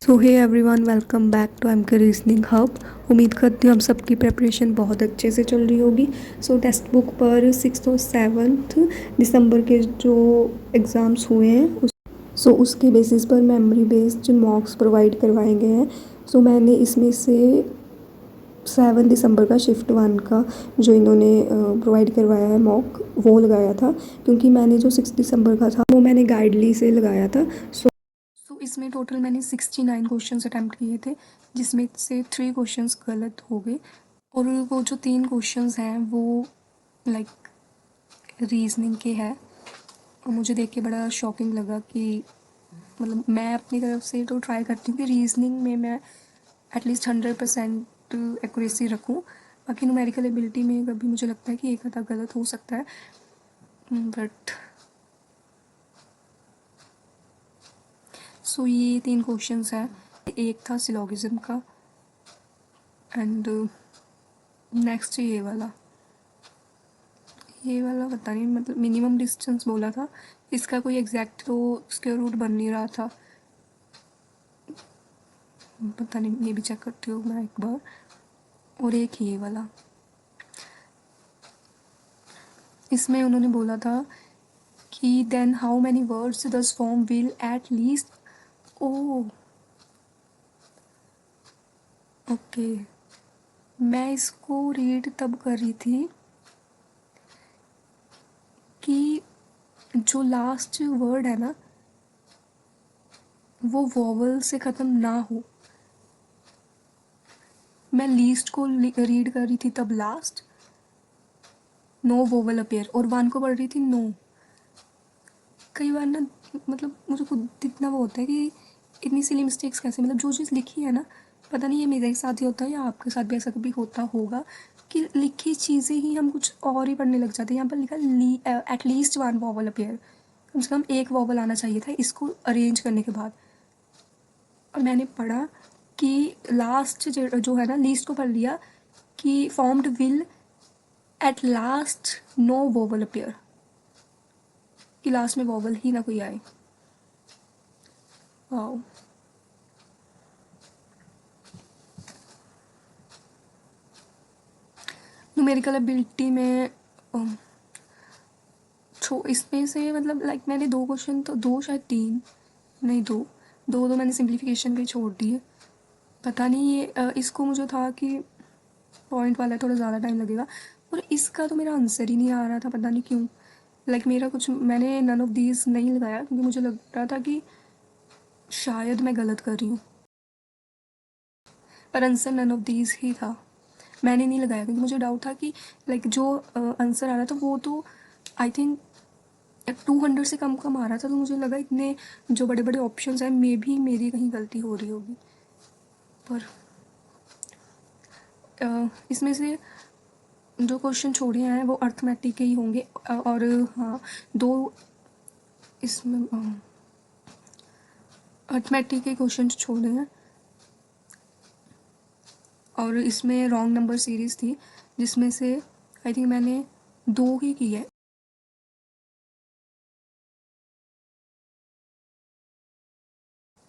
So hey everyone, welcome back to MK reasoning hub. उम्मीद करती हूँ हम सबकी प्रेपरेशन बहुत अच्छे से चल रही होगी। सो टेक्स्ट बुक पर 6 और 7 दिसंबर के जो एग्ज़ाम्स हुए हैं उसके बेसिस पर मेमोरी बेस्ड मॉक्स प्रोवाइड करवाए गए हैं। सो मैंने इसमें से 7 दिसंबर का शिफ्ट 1 का जो इन्होंने प्रोवाइड करवाया है मॉक, वो लगाया था, क्योंकि मैंने जो 6 दिसंबर का था वो मैंने गाइडली से लगाया था। सो इसमें टोटल मैंने 69 क्वेश्चंस अटैम्प्ट किए थे, जिसमें से 3 क्वेश्चंस गलत हो गए। और वो जो 3 क्वेश्चंस हैं वो लाइक रीजनिंग के हैं। और मुझे देख के बड़ा शॉकिंग लगा कि मतलब मैं अपनी तरफ से तो ट्राई करती हूँ कि रीजनिंग में मैं एटलीस्ट 100% एक्यूरेसी रखूँ। बाकी न्यूमेरिकल एबिलिटी में कभी मुझे लगता है कि एक आधा गलत हो सकता है, बट सो ये 3 क्वेश्चंस हैं। एक था सिलोगिज्म का, एंड नेक्स्ट ये वाला पता नहीं, मतलब मिनिमम डिस्टेंस बोला था, इसका कोई एग्जैक्ट तो स्क्वायर रूट बन नहीं रहा था, पता नहीं, ये भी चेक करती हूँ मैं एक बार। और एक ये वाला, इसमें उन्होंने बोला था कि देन हाउ मैनी वर्ड्स दस form will at least. Oh okay, मैं इसको रीड तब कर रही थी कि जो लास्ट वर्ड है ना वो वॉवल से ख़त्म ना हो। मैं लीस्ट को रीड कर रही थी तब लास्ट, नो वोवल अपेयर, और 1 को पढ़ रही थी नो। कई बार ना मतलब मुझे खुद इतना वो होता है कि इतनी सिली मिस्टेक्स कैसे, मतलब जो चीज़ लिखी है ना, पता नहीं ये मेरे साथ ही होता है या आपके साथ भी ऐसा कभी होता होगा कि लिखी चीज़ें ही हम कुछ और ही पढ़ने लग जाते हैं। यहाँ पर लिखा एटलीस्ट 1 वॉवल अपेयर, कम से कम एक वॉवल आना चाहिए था इसको अरेंज करने के बाद। और मैंने पढ़ा कि लास्ट जो है ना, लीस्ट को पढ़ लिया कि formed will at last no vowel appear, कि लास्ट में वोवल ही ना कोई आए। वाओ। न्यूमेरिकल एबिलिटी में इसमें से मतलब लाइक मैंने 2 क्वेश्चन तो, 2 शायद 3 नहीं, 2 तो मैंने सिंप्लीफिकेशन के छोड़ दिए। पता नहीं ये इसको मुझे था कि पॉइंट वाला थोड़ा ज़्यादा टाइम लगेगा, और इसका तो मेरा आंसर ही नहीं आ रहा था, पता नहीं क्यों। मेरा कुछ, मैंने नन ऑफ दीज नहीं लगाया क्योंकि मुझे लग रहा था कि शायद मैं गलत कर रही हूँ, पर आंसर नन ऑफ दीज ही था। मैंने नहीं लगाया क्योंकि मुझे डाउट था कि जो आंसर आ रहा था वो तो आई थिंक 200 से कम कम आ रहा था, तो मुझे लगा इतने जो बड़े बड़े ऑप्शंस हैं मे भी मेरी कहीं गलती हो रही होगी। पर इसमें से जो क्वेश्चन छोड़े हैं वो अर्थमेटिक के ही होंगे, और हाँ 2 इसमें अर्थमेटिक के क्वेश्चन छोड़े हैं, और इसमें रॉन्ग नंबर सीरीज़ थी जिसमें से आई थिंक मैंने 2 ही की है।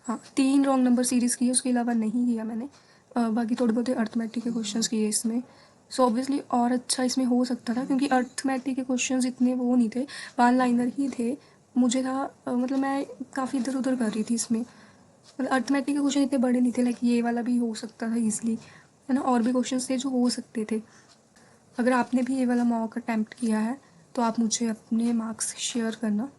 हाँ, 3 रॉन्ग नंबर सीरीज़ की है, उसके अलावा नहीं किया मैंने। बाकी थोड़े बहुत अर्थमेटिक के क्वेश्चंस किए इसमें। सो ऑब्वियसली और अच्छा इसमें हो सकता था क्योंकि अर्थमेटिक के क्वेश्चंस इतने वो नहीं थे, 1 लाइनर ही थे। मुझे था मतलब मैं काफ़ी इधर उधर कर रही थी इसमें, मतलब अर्थमेटिक के क्वेश्चन इतने बड़े नहीं थे, ये वाला भी हो सकता था ईजिली, है ना। और भी क्वेश्चन थे जो हो सकते थे। अगर आपने भी ये वाला मॉक अटैम्प्ट किया है तो आप मुझे अपने मार्क्स शेयर करना।